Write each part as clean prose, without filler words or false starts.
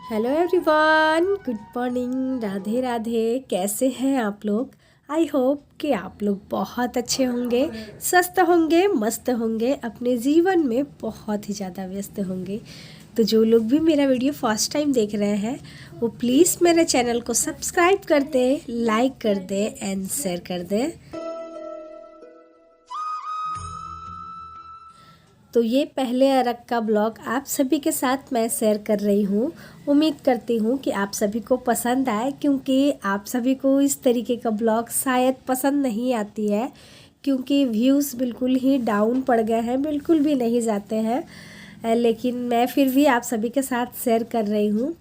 Hello everyone, good morning, Radhe Radhe. कैसे हैं आप लोग? आई होप कि आप लोग बहुत अच्छे होंगे, स्वस्थ होंगे, मस्त होंगे, अपने जीवन में बहुत ही ज़्यादा व्यस्त होंगे। तो जो लोग भी मेरा वीडियो फर्स्ट टाइम देख रहे हैं वो प्लीज़ मेरे चैनल को सब्सक्राइब कर दें, लाइक कर दें एंड शेयर कर दें। तो ये पहले अरग का ब्लॉग आप सभी के साथ मैं शेयर कर रही हूँ। उम्मीद करती हूँ कि आप सभी को पसंद आए, क्योंकि आप सभी को इस तरीके का ब्लॉग शायद पसंद नहीं आती है, क्योंकि व्यूज़ बिल्कुल ही डाउन पड़ गए हैं, बिल्कुल भी नहीं जाते हैं। लेकिन मैं फिर भी आप सभी के साथ शेयर कर रही हूँ।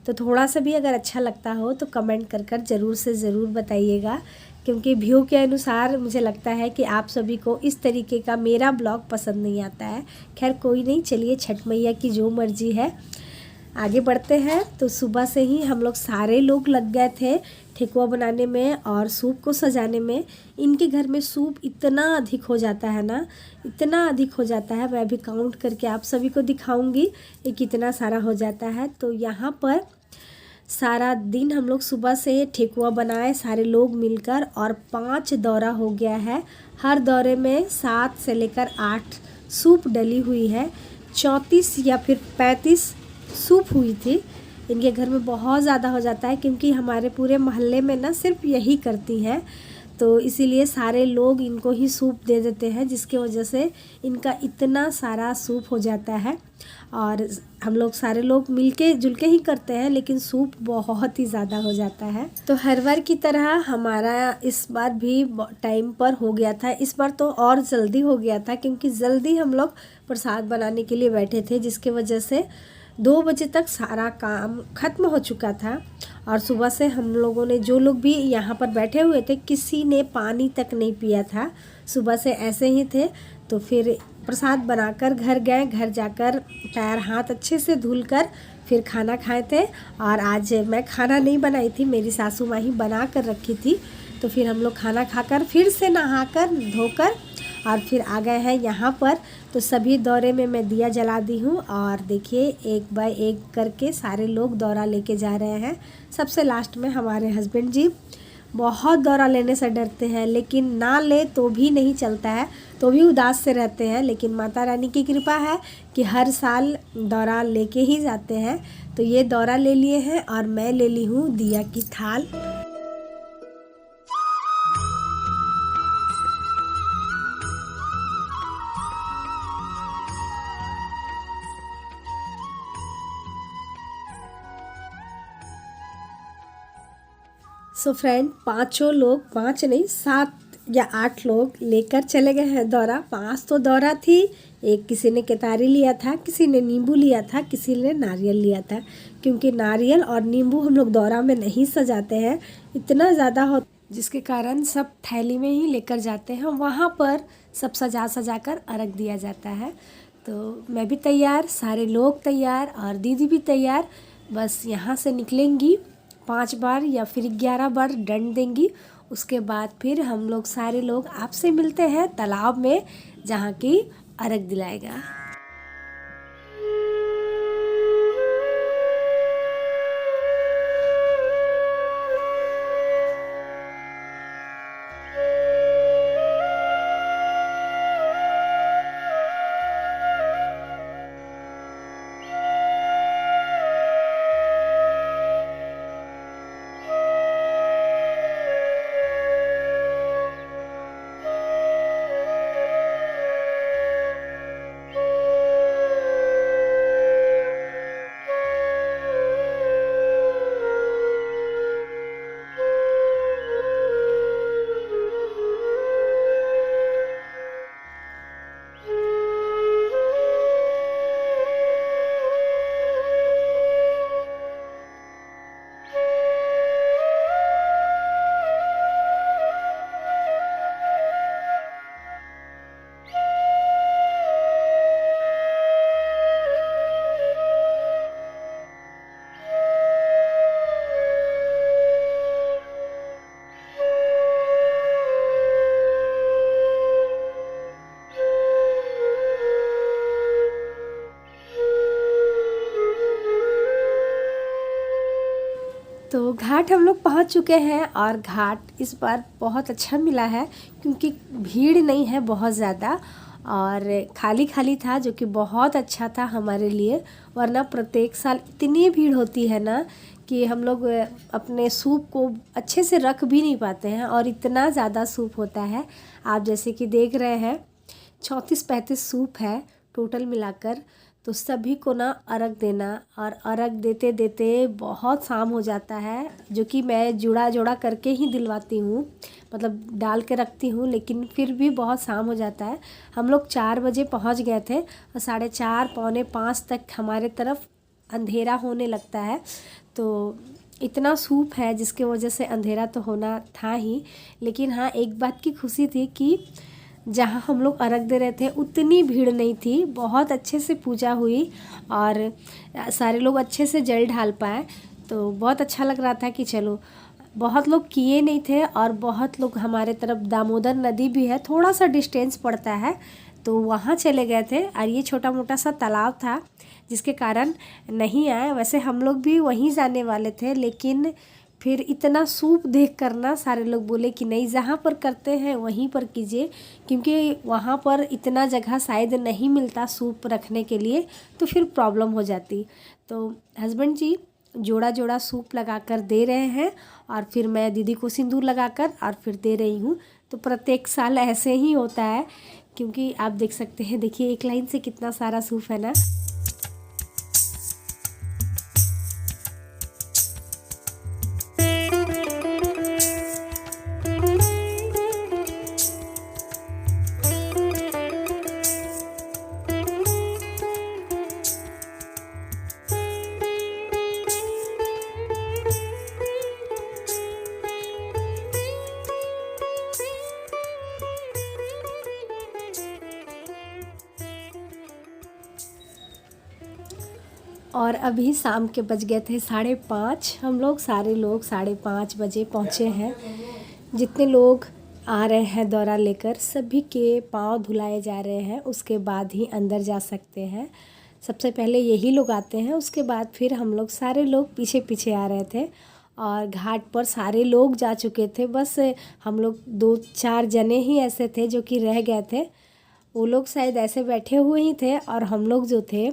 तो थोड़ा सा भी अगर अच्छा लगता हो तो कमेंट कर ज़रूर से ज़रूर बताइएगा, क्योंकि व्यू के अनुसार मुझे लगता है कि आप सभी को इस तरीके का मेरा ब्लॉग पसंद नहीं आता है। खैर कोई नहीं, चलिए छठ मैया की जो मर्जी है, आगे बढ़ते हैं। तो सुबह से ही हम लोग सारे लोग लग गए थे ठेकुआ बनाने में और सूप को सजाने में। इनके घर में सूप इतना अधिक हो जाता है ना, इतना अधिक हो जाता है, मैं अभी काउंट करके आप सभी को दिखाऊंगी ये कितना सारा हो जाता है। तो यहाँ पर सारा दिन हम लोग सुबह से ठेकुआ बनाए सारे लोग मिलकर, और 5 दौरा हो गया है। हर दौरे में 7 से लेकर 8 सूप डली हुई है। 34 या फिर 35 सूप हुई थी। इनके घर में बहुत ज़्यादा हो जाता है, क्योंकि हमारे पूरे मोहल्ले में ना सिर्फ यही करती हैं, तो इसीलिए सारे लोग इनको ही सूप दे देते हैं, जिसके वजह से इनका इतना सारा सूप हो जाता है। और हम लोग सारे लोग मिलके जुलके ही करते हैं, लेकिन सूप बहुत ही ज़्यादा हो जाता है। तो हर बार की तरह हमारा इस बार भी टाइम पर हो गया था। इस बार तो और जल्दी हो गया था, क्योंकि जल्दी हम लोग प्रसाद बनाने के लिए बैठे थे, जिसके वजह से 2 बजे तक सारा काम ख़त्म हो चुका था। और सुबह से हम लोगों ने, जो लोग भी यहाँ पर बैठे हुए थे, किसी ने पानी तक नहीं पिया था। सुबह से ऐसे ही थे। तो फिर प्रसाद बनाकर घर गए। घर जाकर पैर हाथ अच्छे से धुलकर फिर खाना खाए थे। और आज मैं खाना नहीं बनाई थी, मेरी सासू माँ ही बना कर रखी थी। तो फिर हम लोग खाना खाकर फिर से नहाकर धोकर और फिर आ गए हैं यहाँ पर। तो सभी दौरे में मैं दिया जला दी हूँ, और देखिए एक बाय एक करके सारे लोग दौरा लेके जा रहे हैं। सबसे लास्ट में हमारे हस्बैंड जी बहुत दौरा लेने से डरते हैं, लेकिन ना ले तो भी नहीं चलता है, तो भी उदास से रहते हैं। लेकिन माता रानी की कृपा है कि हर साल दौरा लेके ही जाते हैं। तो ये दौरा ले लिए हैं और मैं ले ली हूँ दिया की थाल। सो फ्रेंड, पांचों लोग, 5 नहीं 7 या 8 लोग लेकर चले गए हैं दौरा। 5 तो दौरा थी। एक किसी ने केतारी लिया था, किसी ने नींबू लिया था, किसी ने नारियल लिया था, क्योंकि नारियल और नींबू हम लोग दौरा में नहीं सजाते हैं, इतना ज़्यादा हो, जिसके कारण सब थैली में ही लेकर जाते हैं। वहाँ पर सब सजा सजा कर अर्घ दिया जाता है। तो मैं भी तैयार, सारे लोग तैयार और दीदी भी तैयार। बस यहाँ से निकलेंगी 5 बार या फिर 11 बार दंड देंगी। उसके बाद फिर हम लोग सारे लोग आपसे मिलते हैं तालाब में, जहाँ की अर्घ दिलाएगा। घाट हम लोग पहुंच चुके हैं और घाट इस बार बहुत अच्छा मिला है क्योंकि भीड़ नहीं है बहुत ज़्यादा और खाली खाली था, जो कि बहुत अच्छा था हमारे लिए। वरना प्रत्येक साल इतनी भीड़ होती है ना कि हम लोग अपने सूप को अच्छे से रख भी नहीं पाते हैं और इतना ज़्यादा सूप होता है। आप जैसे कि देख रहे हैं 34-35 सूप है टोटल मिलाकर। तो सभी को ना अर्घ देना और अर्घ देते देते बहुत शाम हो जाता है, जो कि मैं जोड़ा जोड़ा करके ही दिलवाती हूँ, मतलब डाल के रखती हूँ, लेकिन फिर भी बहुत शाम हो जाता है। हम लोग 4 बजे पहुँच गए थे और 4:30 पौने 5 तक हमारे तरफ अंधेरा होने लगता है। तो इतना सूप है जिसके वजह से अंधेरा तो होना था ही, लेकिन हाँ एक बात की खुशी थी कि जहाँ हम लोग अर्घ दे रहे थे उतनी भीड़ नहीं थी, बहुत अच्छे से पूजा हुई और सारे लोग अच्छे से जल ढाल पाए। तो बहुत अच्छा लग रहा था कि चलो, बहुत लोग किए नहीं थे और बहुत लोग हमारे तरफ दामोदर नदी भी है, थोड़ा सा डिस्टेंस पड़ता है, तो वहाँ चले गए थे और ये छोटा मोटा सा तालाब था जिसके कारण नहीं आए। वैसे हम लोग भी वहीं जाने वाले थे, लेकिन फिर इतना सूप देख कर ना सारे लोग बोले कि नहीं, जहाँ पर करते हैं वहीं पर कीजिए, क्योंकि वहाँ पर इतना जगह शायद नहीं मिलता सूप रखने के लिए, तो फिर प्रॉब्लम हो जाती। तो हस्बैंड जी जोड़ा जोड़ा सूप लगा कर दे रहे हैं और फिर मैं दीदी को सिंदूर लगाकर और फिर दे रही हूँ। तो प्रत्येक साल ऐसे ही होता है, क्योंकि आप देख सकते हैं, देखिए एक लाइन से कितना सारा सूप है ना। और अभी शाम के बज गए थे 5:30। हम लोग सारे लोग 5:30 बजे पहुँचे हैं। जितने लोग आ रहे हैं दौरा लेकर, सभी के पाँव धुलाए जा रहे हैं, उसके बाद ही अंदर जा सकते हैं। सबसे पहले यही लोग आते हैं, उसके बाद फिर हम लोग सारे लोग पीछे पीछे आ रहे थे और घाट पर सारे लोग जा चुके थे। बस हम लोग 2-4 जने ही ऐसे थे जो कि रह गए थे। वो लोग शायद ऐसे बैठे हुए ही थे और हम लोग जो थे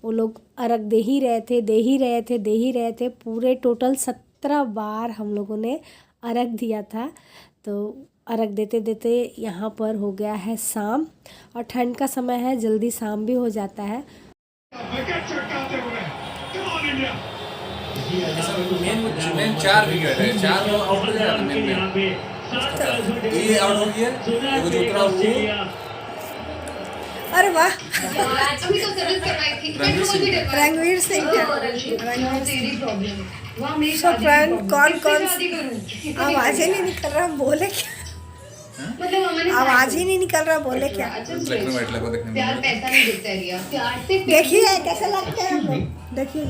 वो लोग अर्घ दे ही रहे थे, दे ही रहे थे, दे ही रहे थे। पूरे टोटल 17 बार हम लोगों ने अर्घ दिया था। तो अर्घ देते देते यहाँ पर हो गया है शाम और ठंड का समय है, जल्दी शाम भी हो जाता है। मेन 4 विकेट है, 4 आउट हो गया, ये आउट हो गया, ये जो उतरा वो। अरे वाह, रणवीर सिंह कौन आवाज ही नहीं निकल रहा, बोले क्या? आवाज ही नहीं निकल रहा, बोले क्या? ब्लैक एंड व्हाइट लगो देखने में। पैसा नहीं दिखता है रिया। देखिए कैसे लगते हैं हम लोग, देखिए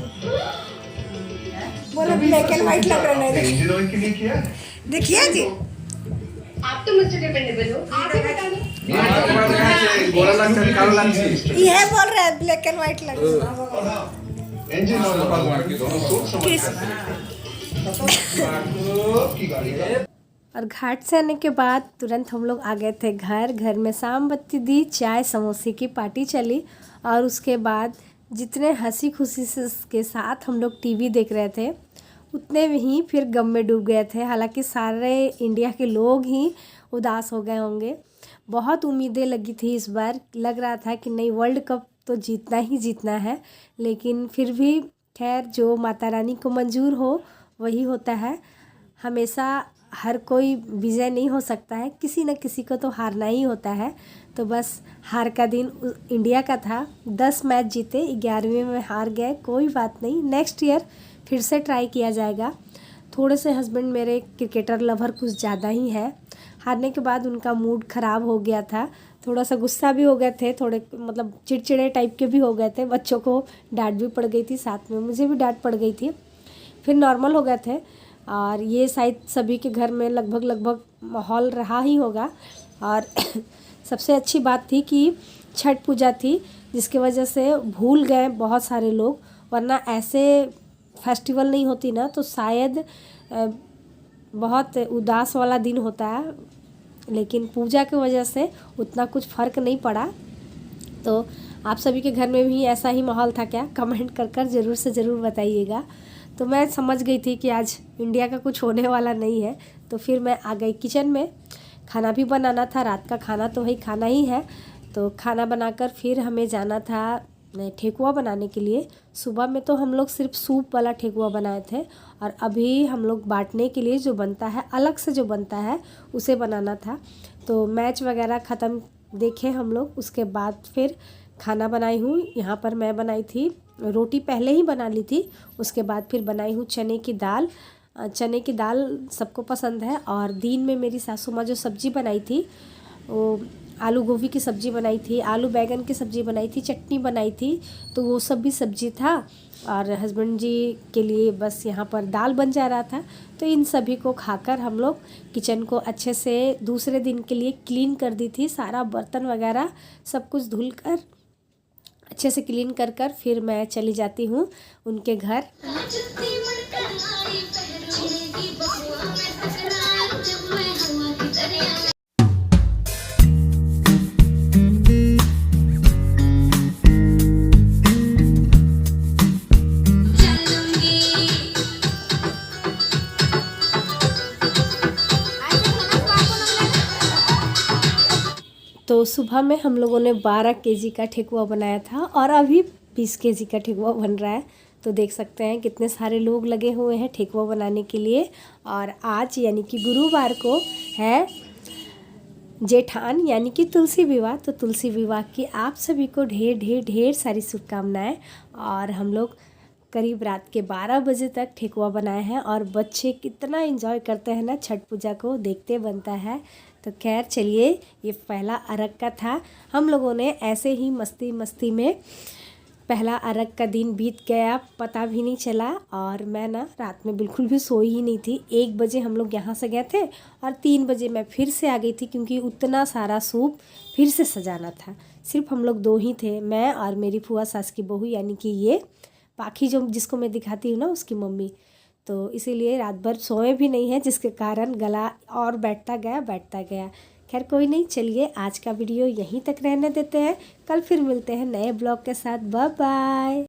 बोलो ब्लैक एंड व्हाइट लग रहा है। देखिए जी, आप तो मुझसे डिपेंडेबल हो, आप ही बता दो। गोला लगता है, काला लगता है, ये है बोल रहा है ब्लैक एंड व्हाइट लग रहा है। इंजन और मार के दोनों और घाट से आने के बाद तुरंत हम लोग आ गए थे घर में शाम बत्ती दी, चाय समोसे की पार्टी चली और उसके बाद जितने हंसी खुशी से के साथ हम लोग टीवी देख रहे थे, उतने ही फिर गम में डूब गए थे। हालांकि सारे इंडिया के लोग ही उदास हो गए होंगे। बहुत उम्मीदें लगी थी इस बार, लग रहा था कि नहीं, वर्ल्ड कप तो जीतना ही जीतना है, लेकिन फिर भी खैर जो माता रानी को मंजूर हो वही होता है। हमेशा हर कोई विजय नहीं हो सकता है, किसी न किसी को तो हारना ही होता है। तो बस हार का दिन इंडिया का था। 10 मैच जीते, 11वें में हार गए, कोई बात नहीं, नेक्स्ट ईयर फिर से ट्राई किया जाएगा। थोड़े से हस्बैंड मेरे क्रिकेटर लवर कुछ ज़्यादा ही है। हारने के बाद उनका मूड ख़राब हो गया था, थोड़ा सा गुस्सा भी हो गए थे, थोड़े मतलब चिड़चिड़े टाइप के भी हो गए थे। बच्चों को डांट भी पड़ गई थी, साथ में मुझे भी डांट पड़ गई थी। फिर नॉर्मल हो गए थे और ये शायद सभी के घर में लगभग माहौल रहा ही होगा। और सबसे अच्छी बात थी कि छठ पूजा थी, जिसकी वजह से भूल गए बहुत सारे लोग, वरना ऐसे फेस्टिवल नहीं होती ना तो शायद बहुत उदास वाला दिन होता है, लेकिन पूजा की वजह से उतना कुछ फ़र्क नहीं पड़ा। तो आप सभी के घर में भी ऐसा ही माहौल था क्या? कमेंट कर ज़रूर से ज़रूर बताइएगा। तो मैं समझ गई थी कि आज इंडिया का कुछ होने वाला नहीं है, तो फिर मैं आ गई किचन में। खाना भी बनाना था, रात का खाना तो वही खाना ही है। तो खाना बनाकर फिर हमें जाना था ठेकुआ बनाने के लिए। सुबह में तो हम लोग सिर्फ सूप वाला ठेकुआ बनाए थे, और अभी हम लोग बांटने के लिए जो बनता है, अलग से जो बनता है, उसे बनाना था। तो मैच वगैरह ख़त्म देखे हम लोग, उसके बाद फिर खाना बनाई हूँ। यहाँ पर मैं बनाई थी रोटी, पहले ही बना ली थी, उसके बाद फिर बनाई हूँ चने की दाल। चने की दाल सबको पसंद है। और दिन में मेरी सासू माँ जो सब्ज़ी बनाई थी, वो आलू गोभी की सब्ज़ी बनाई थी, आलू बैंगन की सब्ज़ी बनाई थी, चटनी बनाई थी। तो वो सब भी सब्ज़ी था, और हस्बैंड जी के लिए बस यहाँ पर दाल बन जा रहा था। तो इन सभी को खाकर हम लोग किचन को अच्छे से दूसरे दिन के लिए क्लीन कर दी थी। सारा बर्तन वगैरह सब कुछ धुलकर अच्छे से क्लीन कर फिर मैं चली जाती हूँ उनके घर। तो सुबह में हम लोगों ने 12 केजी का ठेकुआ बनाया था, और अभी 20 केजी का ठेकुआ बन रहा है। तो देख सकते हैं कितने सारे लोग लगे हुए हैं ठेकुआ बनाने के लिए। और आज यानी कि गुरुवार को है जेठान यानी कि तुलसी विवाह। तो तुलसी विवाह की आप सभी को ढेर ढेर ढेर सारी शुभकामनाएं। और हम लोग करीब रात के 12 बजे तक ठेकुआ बनाए हैं, और बच्चे कितना एंजॉय करते हैं ना छठ पूजा को, देखते बनता है। तो खैर चलिए, ये पहला अरग का था। हम लोगों ने ऐसे ही मस्ती मस्ती में पहला अरग का दिन बीत गया, पता भी नहीं चला। और मैं ना रात में बिल्कुल भी सोई ही नहीं थी। 1 बजे हम लोग यहाँ से गए थे, और 3 बजे मैं फिर से आ गई थी, क्योंकि उतना सारा सूप फिर से सजाना था। सिर्फ हम लोग 2 ही थे, मैं और मेरी फुआ सास की बहू, यानी कि ये पाखी जो जिसको मैं दिखाती हूँ ना, उसकी मम्मी। तो इसीलिए रात भर सोए भी नहीं है, जिसके कारण गला और बैठता गया। खैर कोई नहीं, चलिए आज का वीडियो यहीं तक रहने देते हैं। कल फिर मिलते हैं नए ब्लॉग के साथ। Bye bye.